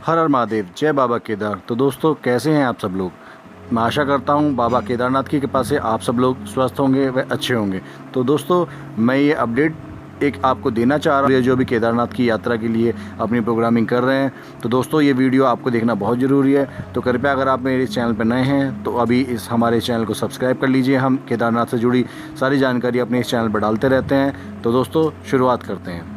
हर हर महादेव, जय बाबा केदार। तो दोस्तों, कैसे हैं आप सब लोग। मैं आशा करता हूं बाबा केदारनाथ की कृपा से आप सब लोग स्वस्थ होंगे व अच्छे होंगे। तो दोस्तों, मैं ये अपडेट एक आपको देना चाह रहा हूँ, जो भी केदारनाथ की यात्रा के लिए अपनी प्रोग्रामिंग कर रहे हैं। तो दोस्तों, ये वीडियो आपको देखना बहुत ज़रूरी है। तो कृपया अगर आप मेरे इस चैनल पर नए हैं तो अभी इस हमारे चैनल को सब्सक्राइब कर लीजिए। हम केदारनाथ से जुड़ी सारी जानकारी अपने इस चैनल पर डालते रहते हैं। तो दोस्तों, शुरुआत करते हैं।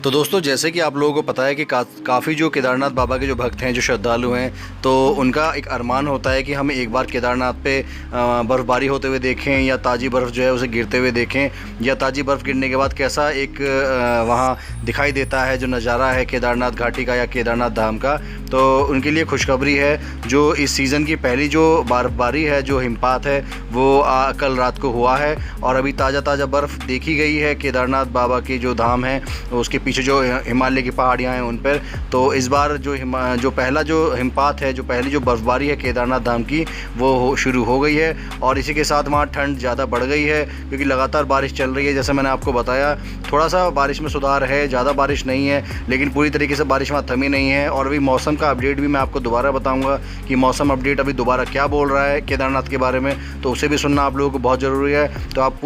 तो दोस्तों, जैसे कि आप लोगों को पता है कि काफ़ी जो केदारनाथ बाबा के जो भक्त हैं, जो श्रद्धालु हैं, तो उनका एक अरमान होता है कि हम एक बार केदारनाथ पे बर्फ़बारी होते हुए देखें, या ताज़ी बर्फ़ जो है उसे गिरते हुए देखें, या ताज़ी बर्फ़ गिरने के बाद कैसा एक वहाँ दिखाई देता है जो नज़ारा है केदारनाथ घाटी का या केदारनाथ धाम का। तो उनके लिए खुशखबरी है, जो इस सीज़न की पहली जो बर्फ़बारी है, जो हिमपात है, वो कल रात को हुआ है और अभी ताज़ा बर्फ़ देखी गई है केदारनाथ बाबा की जो धाम है उसके पीछे जो हिमालय की पहाड़ियाँ हैं उन पर। तो इस बार जो पहला जो हिमपात है, जो पहली जो बर्फ़बारी है केदारनाथ धाम की, वो शुरू हो गई है। और इसी के साथ वहाँ ठंड ज़्यादा बढ़ गई है क्योंकि लगातार बारिश चल रही है। जैसे मैंने आपको बताया, थोड़ा सा बारिश में सुधार है, ज़्यादा बारिश नहीं है, लेकिन पूरी तरीके से बारिश वहाँ थमी नहीं है। और अभी मौसम का अपडेट भी मैं आपको दोबारा बताऊँगा कि मौसम अपडेट अभी दोबारा क्या बोल रहा है केदारनाथ के बारे में, तो उसे भी सुनना आप लोगों को बहुत ज़रूरी है। तो आप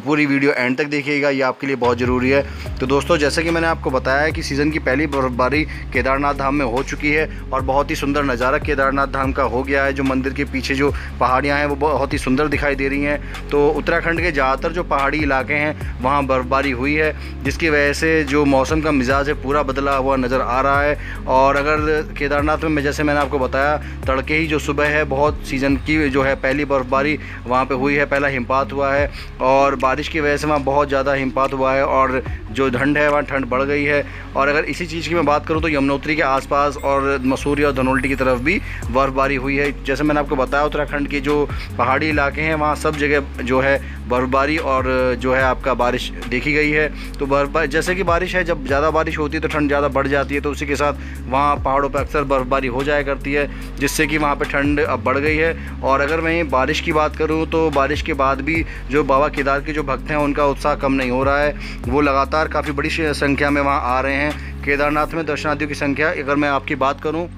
पूरी वीडियो एंड तक देखिएगा, ये आपके लिए बहुत ज़रूरी है। तो दोस्तों, जैसे कि मैंने आपको बताया है कि सीज़न की पहली बर्फ़बारी केदारनाथ धाम में हो चुकी है और बहुत ही सुंदर नज़ारा केदारनाथ धाम का हो गया है। जो मंदिर के पीछे जो पहाड़ियाँ हैं वो बहुत ही सुंदर दिखाई दे रही हैं। तो उत्तराखंड के ज़्यादातर जो पहाड़ी इलाके हैं वहाँ बर्फ़बारी हुई है, जिसकी वजह से जो मौसम का मिजाज है पूरा बदला हुआ नज़र आ रहा है। और अगर केदारनाथ में जैसे मैंने आपको बताया, तड़के ही जो सुबह है बहुत सीज़न की जो है पहली बर्फ़बारी वहाँ पर हुई है, पहला हिमपात हुआ है और बारिश की वजह से वहाँ बहुत ज़्यादा हिमपात हुआ है और जो ठंड है वहाँ ठंड बढ़ गई है। और अगर इसी चीज़ की मैं बात करूँ तो यमुनोत्री के आसपास और मसूरी और धनोल्टी की तरफ भी बर्फ़बारी हुई है। जैसे मैंने आपको बताया, उत्तराखंड के जो पहाड़ी इलाके हैं वहाँ सब जगह जो है बर्फ़बारी और जो है आपका बारिश देखी गई है। तो बर्फ़बारी, जैसे कि बारिश है, जब ज़्यादा बारिश होती है तो ठंड ज़्यादा बढ़ जाती है, तो उसी के साथ वहाँ पहाड़ों पर अक्सर बर्फ़बारी हो जाया करती है, जिससे कि वहाँ पर ठंड अब बढ़ गई है। और अगर मैं बारिश की बात करूँ तो बारिश के बाद भी जो बाबा केदार के जो भक्त हैं उनका उत्साह कम नहीं हो रहा है। वो लगातार काफ़ी बड़ी संख्या में वहाँ आ रहे हैं। केदारनाथ में दर्शनार्थियों की संख्या अगर मैं आपकी बात करूँ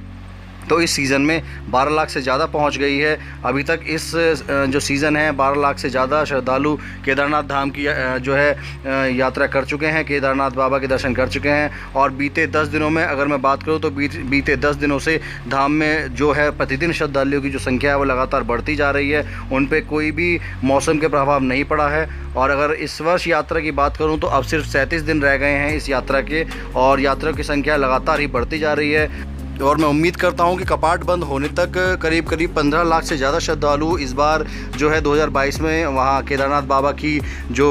तो इस सीज़न में 12 लाख से ज़्यादा पहुंच गई है। अभी तक इस जो सीज़न है 12 लाख से ज़्यादा श्रद्धालु केदारनाथ धाम की जो है यात्रा कर चुके हैं, केदारनाथ बाबा के दर्शन कर चुके हैं। और बीते 10 दिनों में अगर मैं बात करूं तो बीते 10 दिनों से धाम में जो है प्रतिदिन श्रद्धालुओं की जो संख्या है वो लगातार बढ़ती जा रही है। उन पर कोई भी मौसम के प्रभाव नहीं पड़ा है। और अगर इस वर्ष यात्रा की बात करूँ तो अब सिर्फ 37 दिन रह गए हैं इस यात्रा के, और यात्रियों की संख्या लगातार ही बढ़ती जा रही है। और मैं उम्मीद करता हूं कि कपाट बंद होने तक करीब 15 लाख से ज़्यादा श्रद्धालु इस बार जो है 2022 में वहां केदारनाथ बाबा की जो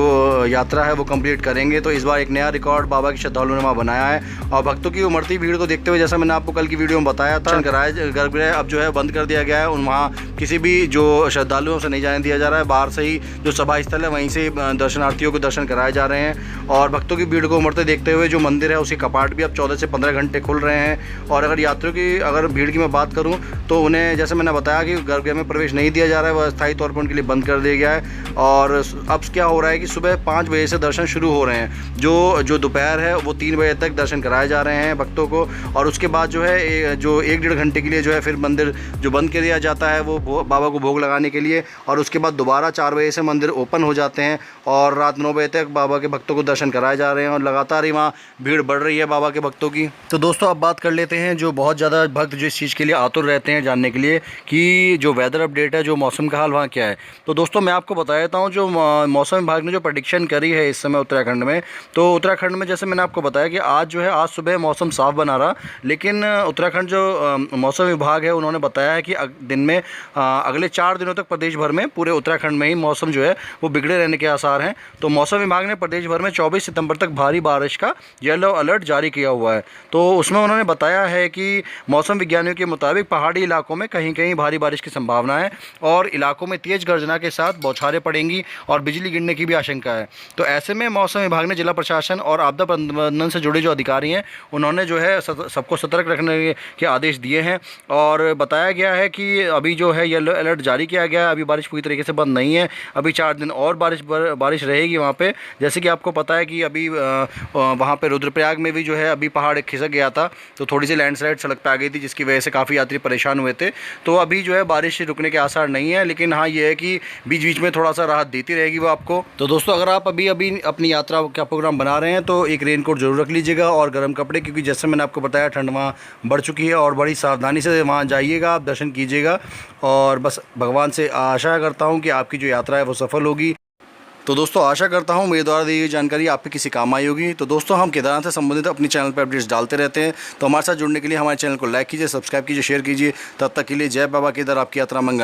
यात्रा है वो कंप्लीट करेंगे। तो इस बार एक नया रिकॉर्ड बाबा के श्रद्धालुओं ने वहाँ बनाया है। और भक्तों की उमड़ती भीड़ को देखते हुए, जैसा मैंने आपको कल की वीडियो में बताया था, गर्भगृह अब जो है बंद कर दिया गया है। वहाँ किसी भी जो श्रद्धालुओं से नहीं जाने दिया जा रहा है, बाहर से ही जो सभा स्थल है वहीं से दर्शनार्थियों को दर्शन कराए जा रहे हैं। और भक्तों की भीड़ को उमड़ते देखते हुए जो मंदिर है उसके कपाट भी अब 14 से 15 घंटे खुल रहे हैं। और अगर अगर भीड़ की मैं बात करूं तो उन्हें, जैसे मैंने बताया कि गर्भगृह में प्रवेश नहीं दिया जा रहा है, वह अस्थायी तौर पर उनके लिए बंद कर दिया गया है। और अब क्या हो रहा है कि सुबह 5 बजे से दर्शन शुरू हो रहे हैं। जो दोपहर है वो 3 बजे तक दर्शन कराए जा रहे हैं भक्तों को। और उसके बाद जो है जो 1-1.5 घंटे के लिए जो है फिर मंदिर जो बंद कर दिया जाता है वो बाबा को भोग लगाने के लिए। और उसके बाद दोबारा 4 बजे से मंदिर ओपन हो जाते हैं और रात 9 बजे तक बाबा के भक्तों को दर्शन कराए जा रहे हैं। और लगातार ही वहाँ भीड़ बढ़ रही है बाबा के भक्तों की। तो दोस्तों, अब बात कर लेते हैं जो बहुत ज़्यादा भक्त जो इस चीज़ के लिए आतुर रहते हैं जानने के लिए कि जो वेदर अपडेट है, जो मौसम का हाल वहाँ क्या है। तो दोस्तों, मैं आपको बता देता हूँ जो मौसम विभाग ने जो प्रेडिक्शन करी है इस समय उत्तराखंड में। तो उत्तराखंड में जैसे मैंने आपको बताया कि आज सुबह मौसम साफ बना रहा, लेकिन उत्तराखंड जो मौसम विभाग है उन्होंने बताया है कि दिन में अगले 4 दिनों तक प्रदेश भर में, पूरे उत्तराखंड में ही मौसम जो है वो बिगड़े रहने के आसार हैं। तो मौसम विभाग ने प्रदेश भर में 24 सितंबर तक भारी बारिश का येलो अलर्ट जारी किया हुआ है। तो उसमें उन्होंने बताया है कि मौसम विज्ञानियों के मुताबिक पहाड़ी इलाकों में कहीं कहीं भारी बारिश की संभावना है और इलाकों में तेज गर्जना के साथ बौछारें पड़ेंगी और बिजली गिरने की भी आशंका है। तो ऐसे में मौसम विभाग ने जिला प्रशासन और आपदा प्रबंधन से जुड़े जो अधिकारी हैं उन्होंने जो है सबको सतर्क रखने के आदेश दिए हैं। और बताया गया है कि अभी जो है येलो अलर्ट जारी किया गया है। अभी बारिश पूरी तरीके से बंद नहीं है, अभी 4 दिन और बारिश रहेगी वहाँ पे। जैसे कि आपको पता है कि अभी वहाँ पे रुद्रप्रयाग में भी जो है अभी पहाड़ खिसक गया था, तो थोड़ी सी लैंडस्लाइड सड़क पे आ गई थी, जिसकी वजह से काफ़ी यात्री परेशान हुए थे। तो अभी जो है बारिश रुकने के आसार नहीं है, लेकिन हाँ ये है कि बीच बीच में थोड़ा सा राहत देती रहेगी वो आपको। तो दोस्तों अगर आप अभी अपनी यात्रा का प्रोग्राम बना रहे हैं तो एक रेनकोट जरूर रख लीजिएगा और गर्म कपड़े, क्योंकि जैसे मैंने आपको बताया ठंड वहाँ बढ़ चुकी है। और बड़ी सावधानी से वहाँ जाइएगा, आप दर्शन कीजिएगा और बस भगवान से आशा करता हूँ कि आपकी जो यात्रा है वो सफल होगी। तो दोस्तों आशा करता हूँ मेरे द्वारा दी गई जानकारी आपके किसी काम आई होगी। तो दोस्तों हम केदारनाथ से संबंधित अपनी चैनल पर अपडेट्स डालते रहते हैं, तो हमारे साथ जुड़ने के लिए हमारे चैनल को लाइक कीजिए, सब्सक्राइब कीजिए, शेयर कीजिए। तब तक के लिए जय बाबा केदार, आपकी यात्रा मंगल।